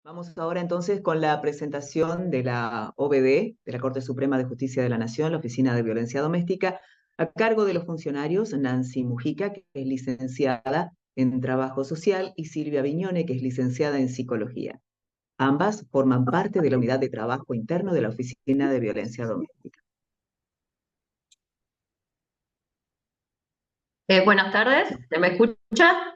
Vamos ahora entonces con la presentación de la OVD, de la Corte Suprema de Justicia de la Nación, la Oficina de Violencia Doméstica, a cargo de los funcionarios Nancy Mujica, que es licenciada en Trabajo Social, y Silvia Viñone, que es licenciada en Psicología. Ambas forman parte de la Unidad de Trabajo Interno de la Oficina de Violencia Doméstica. Buenas tardes, ¿se me escucha?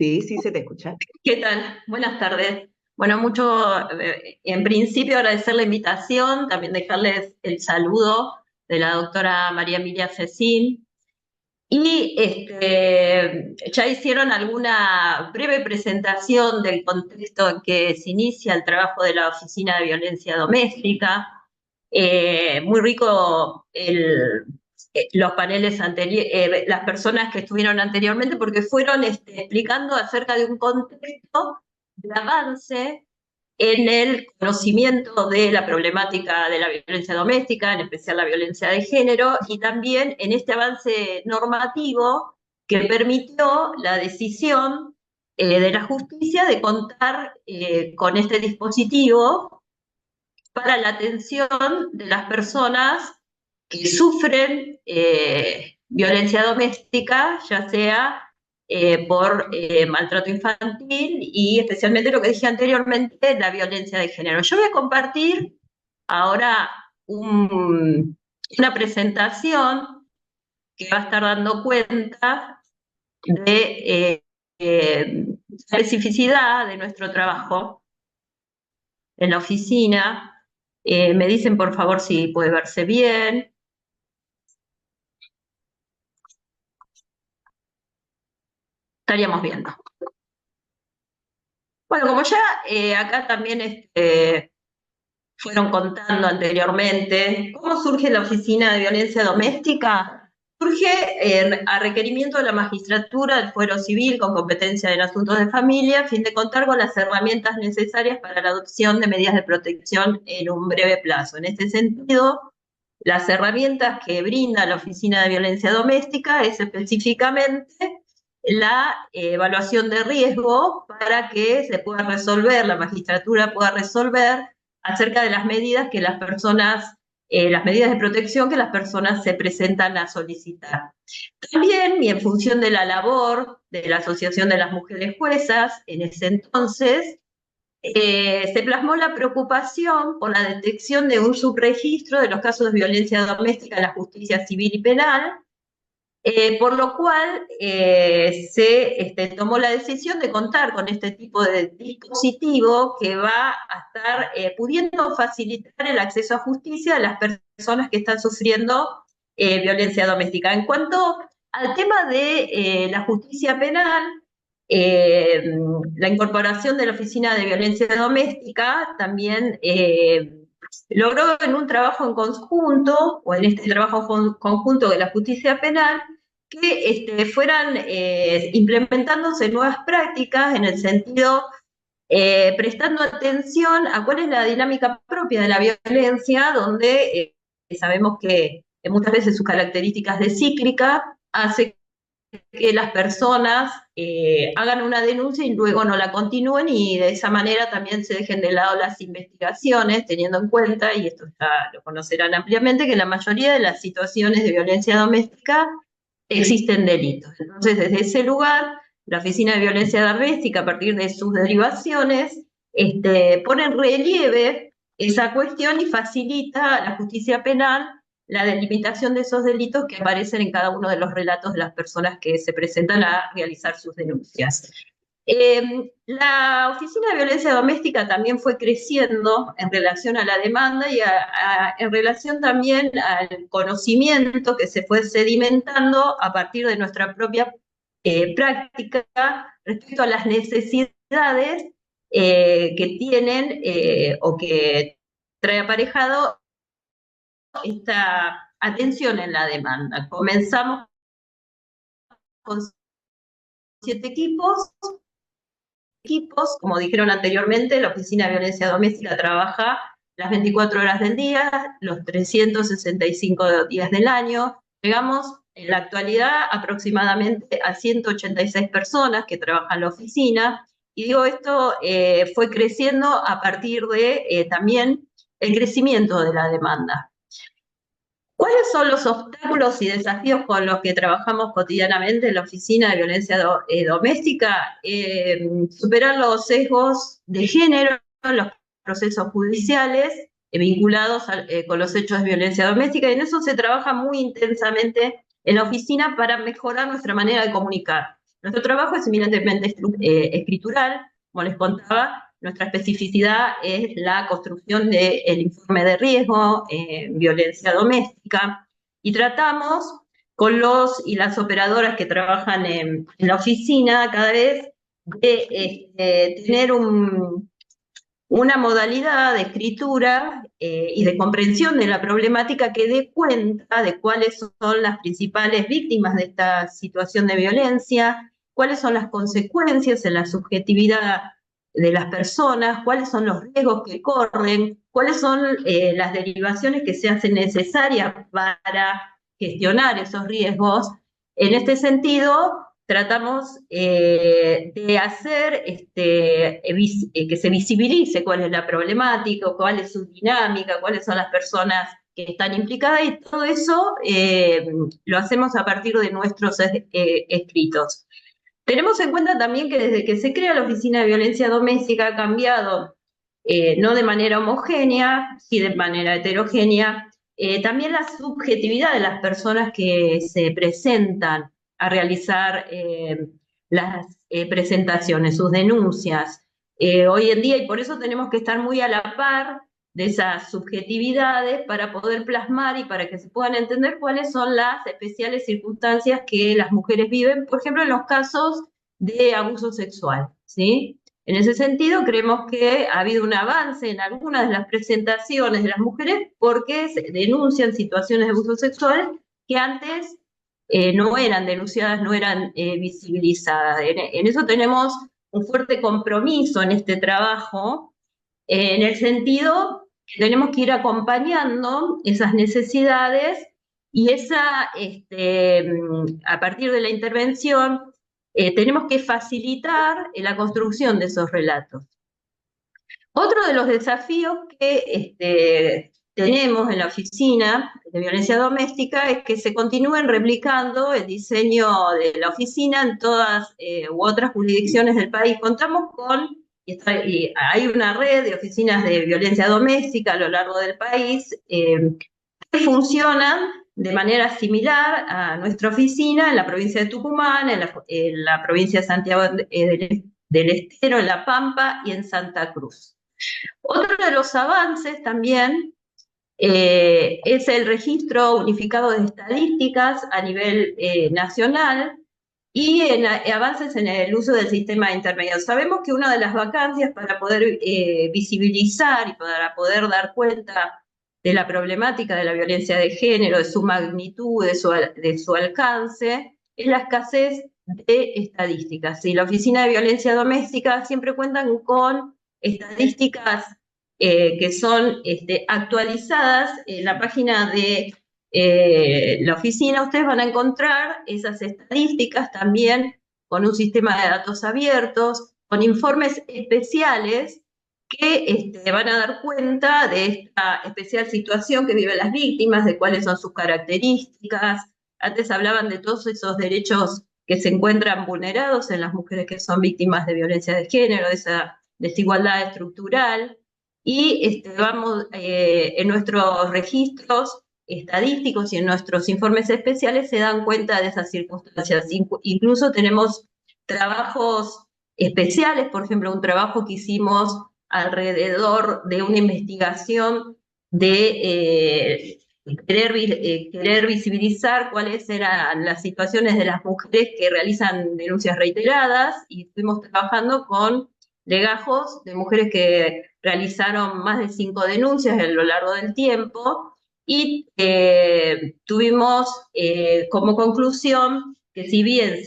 Sí, sí, se te escucha. ¿Qué tal? Buenas tardes. Bueno, mucho, en principio agradecer la invitación, también dejarles el saludo de la doctora María Emilia Cecín. Y ya hicieron alguna breve presentación del contexto en que se inicia el trabajo de la Oficina de Violencia Doméstica. Muy rico los paneles anteriores, las personas que estuvieron anteriormente, porque fueron explicando acerca de un contexto de avance en el conocimiento de la problemática de la violencia doméstica, en especial la violencia de género, y también en este avance normativo que permitió la decisión de la justicia de contar con este dispositivo para la atención de las personas que sufren violencia doméstica, ya sea por maltrato infantil y especialmente lo que dije anteriormente, la violencia de género. Yo voy a compartir ahora una presentación que va a estar dando cuenta de la especificidad de nuestro trabajo en la oficina. Me dicen por favor si puede verse bien. Estaríamos viendo. Bueno, como ya acá también fueron contando anteriormente, ¿cómo surge la Oficina de Violencia Doméstica? Surge a requerimiento de la magistratura del Fuero Civil con competencia en asuntos de familia, a fin de contar con las herramientas necesarias para la adopción de medidas de protección en un breve plazo. En este sentido, las herramientas que brinda la Oficina de Violencia Doméstica es específicamente la evaluación de riesgo para que se pueda resolver, la magistratura pueda resolver acerca de las medidas que las personas, las medidas de protección que las personas se presentan a solicitar. También, y en función de la labor de la Asociación de las Mujeres Juezas, en ese entonces, se plasmó la preocupación por la detección de un subregistro de los casos de violencia doméstica en la justicia civil y penal, por lo cual se tomó la decisión de contar con este tipo de dispositivo que va a estar pudiendo facilitar el acceso a justicia de las personas que están sufriendo violencia doméstica. En cuanto al tema de la justicia penal, la incorporación de la Oficina de Violencia Doméstica también logró en un trabajo en conjunto, o en este trabajo conjunto de la justicia penal, que fueran implementándose nuevas prácticas en el sentido prestando atención a cuál es la dinámica propia de la violencia, donde sabemos que muchas veces sus características de cíclica hace que las personas hagan una denuncia y luego no la continúen, y de esa manera también se dejen de lado las investigaciones, teniendo en cuenta, y esto ya lo conocerán ampliamente, que en la mayoría de las situaciones de violencia doméstica existen delitos. Entonces, desde ese lugar, la Oficina de Violencia Doméstica, a partir de sus derivaciones, pone en relieve esa cuestión y facilita a la justicia penal la delimitación de esos delitos que aparecen en cada uno de los relatos de las personas que se presentan a realizar sus denuncias. La Oficina de Violencia Doméstica también fue creciendo en relación a la demanda y en relación también al conocimiento que se fue sedimentando a partir de nuestra propia práctica respecto a las necesidades que tienen o que trae aparejado esta atención en la demanda. Comenzamos con 7 equipos, como dijeron anteriormente, la Oficina de Violencia Doméstica trabaja las 24 horas del día, los 365 días del año. Llegamos en la actualidad aproximadamente a 186 personas que trabajan en la oficina. Y digo, esto fue creciendo a partir de también el crecimiento de la demanda. ¿Cuáles son los obstáculos y desafíos con los que trabajamos cotidianamente en la Oficina de Violencia Doméstica? Superar los sesgos de género en los procesos judiciales vinculados con los hechos de violencia doméstica, y en eso se trabaja muy intensamente en la oficina para mejorar nuestra manera de comunicar. Nuestro trabajo es eminentemente escritural, como les contaba. Nuestra especificidad es la construcción del informe de riesgo en violencia doméstica, y tratamos con los y las operadoras que trabajan en la oficina cada vez de tener una modalidad de escritura y de comprensión de la problemática que dé cuenta de cuáles son las principales víctimas de esta situación de violencia, cuáles son las consecuencias en la subjetividad de las personas, cuáles son los riesgos que corren, cuáles son las derivaciones que se hacen necesarias para gestionar esos riesgos. En este sentido, tratamos de hacer que se visibilice cuál es la problemática, cuál es su dinámica, cuáles son las personas que están implicadas, y todo eso lo hacemos a partir de nuestros escritos. Tenemos en cuenta también que desde que se crea la Oficina de Violencia Doméstica ha cambiado, no de manera homogénea, sí de manera heterogénea, también la subjetividad de las personas que se presentan a realizar las presentaciones, sus denuncias. Hoy en día, y por eso tenemos que estar muy a la par de esas subjetividades para poder plasmar y para que se puedan entender cuáles son las especiales circunstancias que las mujeres viven, por ejemplo, en los casos de abuso sexual, ¿sí? En ese sentido, creemos que ha habido un avance en algunas de las presentaciones de las mujeres porque se denuncian situaciones de abuso sexual que antes no eran denunciadas, no eran visibilizadas. En eso tenemos un fuerte compromiso en este trabajo, en el sentido que tenemos que ir acompañando esas necesidades y a partir de la intervención tenemos que facilitar la construcción de esos relatos. Otro de los desafíos que tenemos en la Oficina de Violencia Doméstica es que se continúen replicando el diseño de la oficina en todas u otras jurisdicciones del país. Contamos con, y hay una red de oficinas de violencia doméstica a lo largo del país que funcionan de manera similar a nuestra oficina en la provincia de Tucumán, en la provincia de Santiago del Estero, en La Pampa y en Santa Cruz. Otro de los avances también es el registro unificado de estadísticas a nivel nacional y avances en el uso del sistema intermedio. Sabemos que una de las vacancias para poder visibilizar y para poder dar cuenta de la problemática de la violencia de género, de su magnitud, de su alcance, es la escasez de estadísticas. Y la Oficina de Violencia Doméstica siempre cuentan con estadísticas que son actualizadas en la página de la oficina. Ustedes van a encontrar esas estadísticas también con un sistema de datos abiertos, con informes especiales que van a dar cuenta de esta especial situación que viven las víctimas, de cuáles son sus características. Antes hablaban de todos esos derechos que se encuentran vulnerados en las mujeres que son víctimas de violencia de género, de esa desigualdad estructural, y vamos en nuestros registros estadísticos y en nuestros informes especiales se dan cuenta de esas circunstancias. Incluso tenemos trabajos especiales, por ejemplo, un trabajo que hicimos alrededor de una investigación de querer visibilizar cuáles eran las situaciones de las mujeres que realizan denuncias reiteradas, y estuvimos trabajando con legajos de mujeres que realizaron más de 5 denuncias a lo largo del tiempo, y tuvimos como conclusión que si bien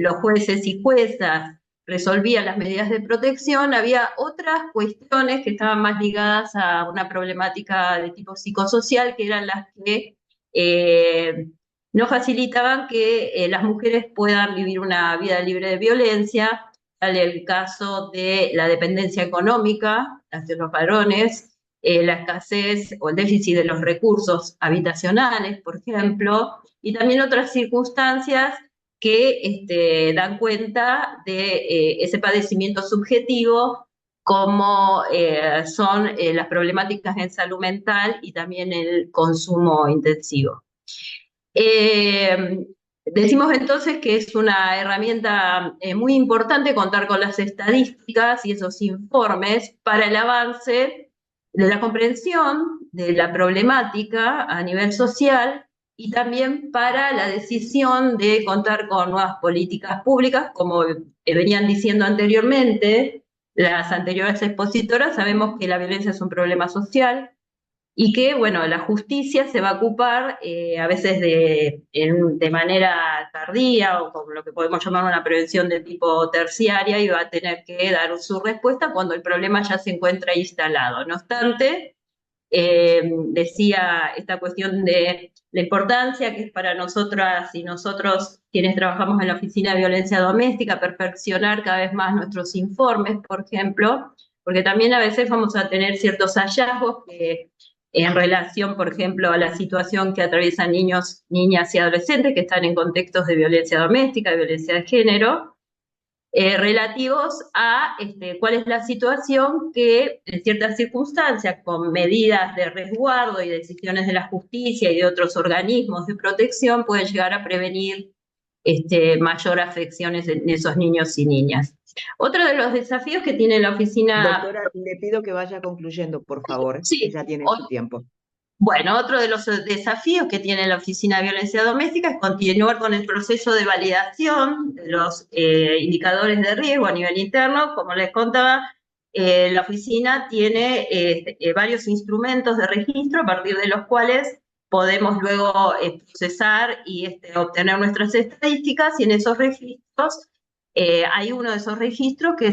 los jueces y juezas resolvían las medidas de protección, había otras cuestiones que estaban más ligadas a una problemática de tipo psicosocial, que eran las que no facilitaban que las mujeres puedan vivir una vida libre de violencia. el caso de la dependencia económica hacia los varones, la escasez o el déficit de los recursos habitacionales, por ejemplo, y también otras circunstancias que dan cuenta de ese padecimiento subjetivo, como son las problemáticas en salud mental y también el consumo intensivo. Decimos entonces que es una herramienta muy importante contar con las estadísticas y esos informes para el avance de la comprensión de la problemática a nivel social y también para la decisión de contar con nuevas políticas públicas, como venían diciendo anteriormente las anteriores expositoras. Sabemos que la violencia es un problema social y que, bueno, la justicia se va a ocupar a veces de manera tardía o con lo que podemos llamar una prevención de tipo terciaria, y va a tener que dar su respuesta cuando el problema ya se encuentra instalado. No obstante, decía esta cuestión de la importancia que es para nosotras y nosotros quienes trabajamos en la Oficina de Violencia Doméstica, perfeccionar cada vez más nuestros informes, por ejemplo, porque también a veces vamos a tener ciertos hallazgos que en relación, por ejemplo, a la situación que atraviesan niños, niñas y adolescentes que están en contextos de violencia doméstica, de violencia de género, relativos a cuál es la situación que en ciertas circunstancias, con medidas de resguardo y decisiones de la justicia y de otros organismos de protección, pueden llegar a prevenir mayor afecciones en esos niños y niñas. Otro de los desafíos que tiene la oficina... Doctora, le pido que vaya concluyendo, por favor, que Sí, ya tiene su tiempo. bueno, otro de los desafíos que tiene la Oficina de Violencia Doméstica es continuar con el proceso de validación de los indicadores de riesgo a nivel interno. Como les contaba, la oficina tiene varios instrumentos de registro a partir de los cuales podemos luego procesar y obtener nuestras estadísticas, y en esos registros hay uno de esos registros que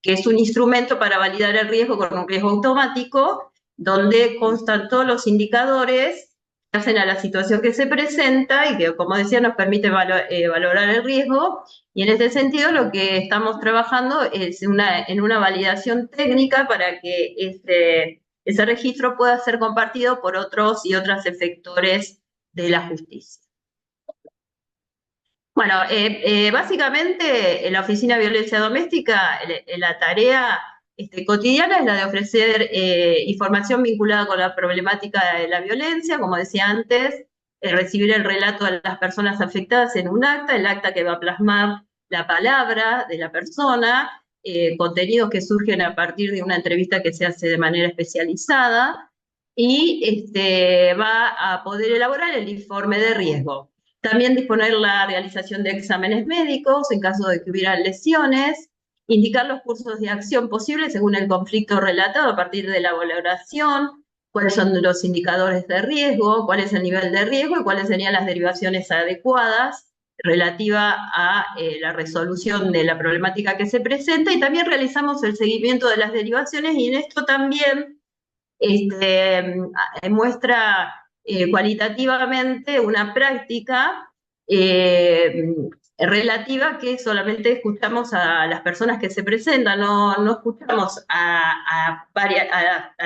es un instrumento para validar el riesgo con un riesgo automático, donde constan todos los indicadores que hacen a la situación que se presenta y que, como decía, nos permite valorar el riesgo. Y en este sentido lo que estamos trabajando es en una validación técnica para que ese registro pueda ser compartido por otros y otras efectores de la justicia. Bueno, básicamente en la Oficina de Violencia Doméstica la tarea cotidiana es la de ofrecer información vinculada con la problemática de la violencia, como decía antes, recibir el relato de las personas afectadas en un acta, el acta que va a plasmar la palabra de la persona, contenidos que surgen a partir de una entrevista que se hace de manera especializada, y va a poder elaborar el informe de riesgo. También disponer la realización de exámenes médicos en caso de que hubiera lesiones, indicar los cursos de acción posibles según el conflicto relatado a partir de la valoración, cuáles son los indicadores de riesgo, cuál es el nivel de riesgo y cuáles serían las derivaciones adecuadas relativa a la resolución de la problemática que se presenta. Y también realizamos el seguimiento de las derivaciones, y en esto también muestra cualitativamente una práctica relativa que solamente escuchamos a las personas que se presentan, no escuchamos a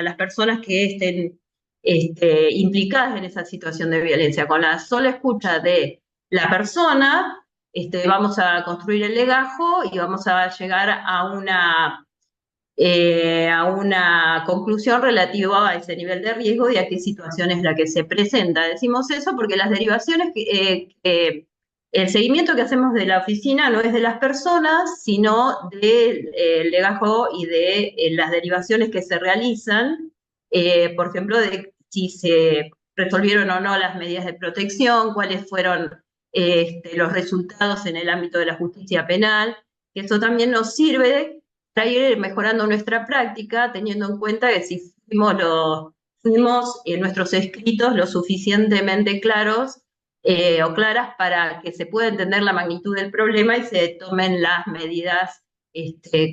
las personas que estén implicadas en esa situación de violencia. Con la sola escucha de la persona vamos a construir el legajo y vamos a llegar a una conclusión relativa a ese nivel de riesgo y a qué situación es la que se presenta. Decimos eso porque las derivaciones, el seguimiento que hacemos de la oficina no es de las personas, sino del legajo y de las derivaciones que se realizan, por ejemplo, de si se resolvieron o no las medidas de protección, cuáles fueron los resultados en el ámbito de la justicia penal. Eso también nos sirve para ir mejorando nuestra práctica, teniendo en cuenta que si fuimos en nuestros escritos lo suficientemente claros o claras para que se pueda entender la magnitud del problema y se tomen las medidas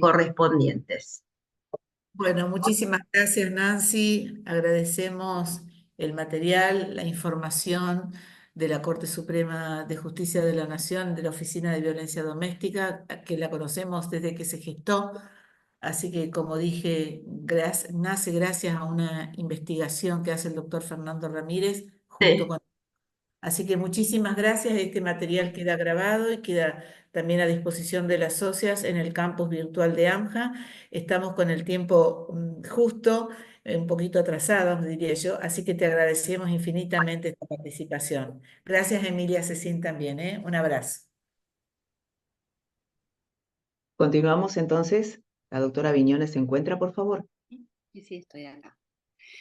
correspondientes. Bueno, muchísimas gracias, Nancy. Agradecemos el material, la información de la Corte Suprema de Justicia de la Nación, de la Oficina de Violencia Doméstica, que la conocemos desde que se gestó. Así que, como dije, nace gracias a una investigación que hace el doctor Fernando Ramírez junto Sí. con... Así que muchísimas gracias. Este material queda grabado y queda también a disposición de las socias en el campus virtual de AMJA. Estamos con el tiempo justo, un poquito atrasados, diría yo, así que te agradecemos infinitamente esta participación. Gracias, Emilia Cecín, también, ¿eh? Un abrazo. Continuamos entonces. La doctora Viñones se encuentra, por favor. Sí, sí, estoy acá.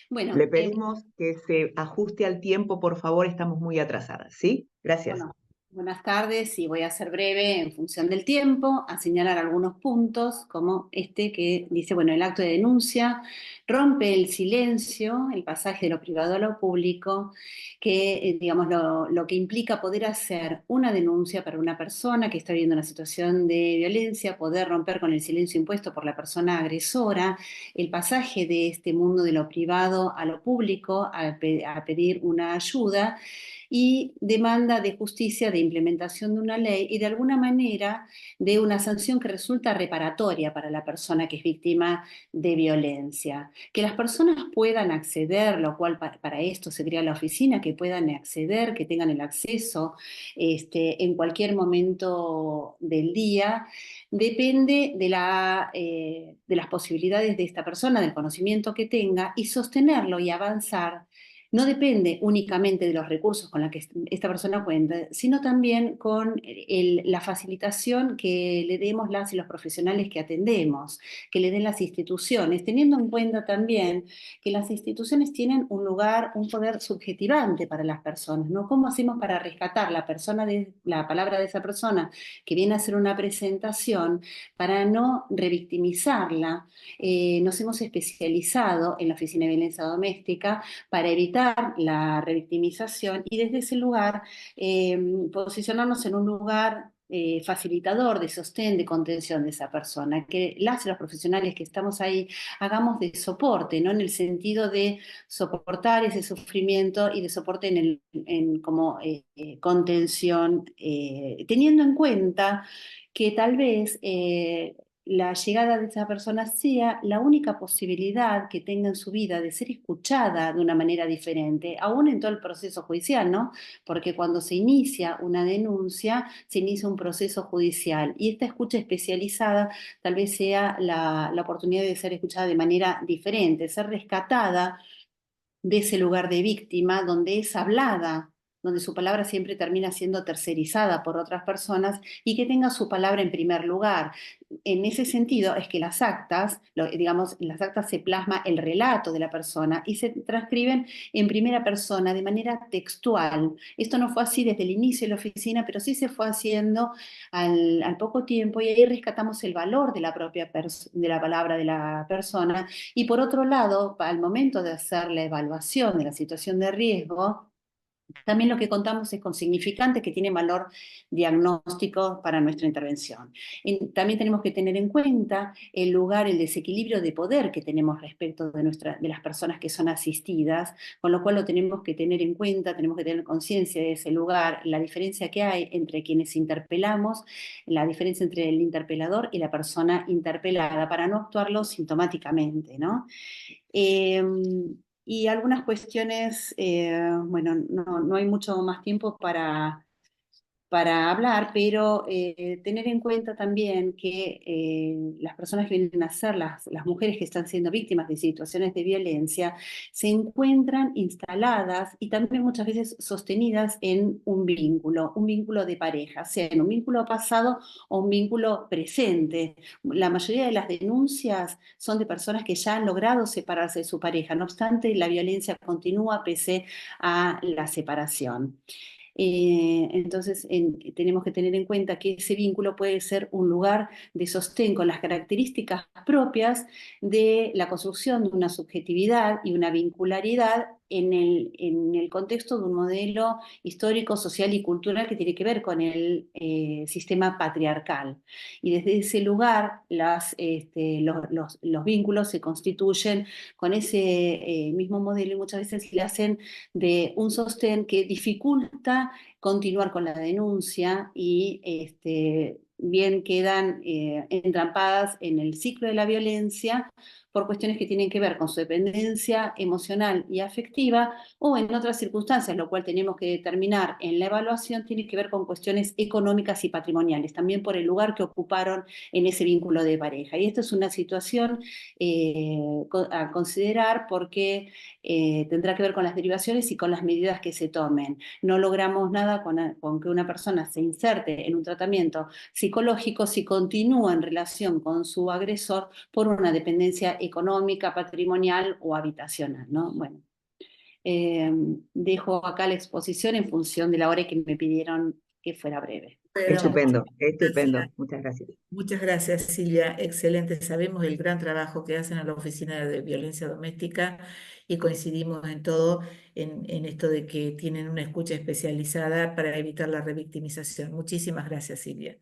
Bueno, Le pedimos que se ajuste al tiempo, por favor, estamos muy atrasadas, ¿sí? Gracias. bueno, buenas tardes y voy a ser breve en función del tiempo, a señalar algunos puntos como este que dice, bueno, el acto de denuncia rompe el silencio, el pasaje de lo privado a lo público, que digamos lo que implica poder hacer una denuncia para una persona que está viviendo una situación de violencia, poder romper con el silencio impuesto por la persona agresora, el pasaje de este mundo de lo privado a lo público, a pedir una ayuda, y demanda de justicia, de implementación de una ley y de alguna manera de una sanción que resulta reparatoria para la persona que es víctima de violencia. Que las personas puedan acceder, lo cual para esto se crea la oficina, que puedan acceder, que tengan el acceso en cualquier momento del día, depende de las posibilidades de esta persona, del conocimiento que tenga, y sostenerlo y avanzar no depende únicamente de los recursos con los que esta persona cuenta, sino también con la facilitación que le demos las y los profesionales que atendemos, que le den las instituciones, teniendo en cuenta también que las instituciones tienen un lugar, un poder subjetivante para las personas, ¿no? ¿Cómo hacemos para rescatar la palabra de esa persona que viene a hacer una presentación para no revictimizarla? Nos hemos especializado en la Oficina de Violencia Doméstica para evitar la revictimización y desde ese lugar posicionarnos en un lugar facilitador de sostén, de contención de esa persona, que las y los profesionales que estamos ahí hagamos de soporte, ¿no? En el sentido de soportar ese sufrimiento y de soporte como contención, teniendo en cuenta que tal vez la llegada de esa persona sea la única posibilidad que tenga en su vida de ser escuchada de una manera diferente, aún en todo el proceso judicial, ¿no? Porque cuando se inicia una denuncia, se inicia un proceso judicial y esta escucha especializada tal vez sea la oportunidad de ser escuchada de manera diferente, ser rescatada de ese lugar de víctima donde es hablada, donde su palabra siempre termina siendo tercerizada por otras personas y que tenga su palabra en primer lugar. En ese sentido es que las actas, digamos, en las actas se plasma el relato de la persona y se transcriben en primera persona de manera textual. Esto no fue así desde el inicio de la oficina, pero sí se fue haciendo al poco tiempo y ahí rescatamos el valor de la propia de la palabra de la persona. Y por otro lado, al momento de hacer la evaluación de la situación de riesgo, también lo que contamos es con significantes que tienen valor diagnóstico para nuestra intervención. También tenemos que tener en cuenta el lugar, el desequilibrio de poder que tenemos respecto de las personas que son asistidas, con lo cual lo tenemos que tener en cuenta, tenemos que tener conciencia de ese lugar, la diferencia que hay entre quienes interpelamos, la diferencia entre el interpelador y la persona interpelada, para no actuarlo sintomáticamente, ¿no? Y algunas cuestiones, bueno, no hay mucho más tiempo para hablar, pero tener en cuenta también que las personas que vienen a ser las mujeres que están siendo víctimas de situaciones de violencia se encuentran instaladas y también muchas veces sostenidas en un vínculo de pareja, sea en un vínculo pasado o un vínculo presente. La mayoría de las denuncias son de personas que ya han logrado separarse de su pareja, no obstante, la violencia continúa pese a la separación. Entonces, tenemos que tener en cuenta que ese vínculo puede ser un lugar de sostén con las características propias de la construcción de una subjetividad y una vincularidad en el contexto de un modelo histórico, social y cultural que tiene que ver con el sistema patriarcal. Y desde ese lugar los vínculos se constituyen con ese mismo modelo y muchas veces le hacen de un sostén que dificulta continuar con la denuncia y bien quedan entrampadas en el ciclo de la violencia por cuestiones que tienen que ver con su dependencia emocional y afectiva o en otras circunstancias, lo cual tenemos que determinar en la evaluación, tiene que ver con cuestiones económicas y patrimoniales, también por el lugar que ocuparon en ese vínculo de pareja. Y esta es una situación a considerar porque tendrá que ver con las derivaciones y con las medidas que se tomen. No logramos nada con que una persona se inserte en un tratamiento psicológico si continúa en relación con su agresor por una dependencia económica, patrimonial o habitacional, ¿no? Bueno, dejo acá la exposición en función de la hora que me pidieron que fuera breve. Bueno, Estupendo, estupendo. gracias. Muchas gracias. Muchas gracias, Silvia. Excelente. Sabemos el gran trabajo que hacen a la Oficina de Violencia Doméstica y coincidimos en todo, en esto de que tienen una escucha especializada para evitar la revictimización. Muchísimas gracias, Silvia.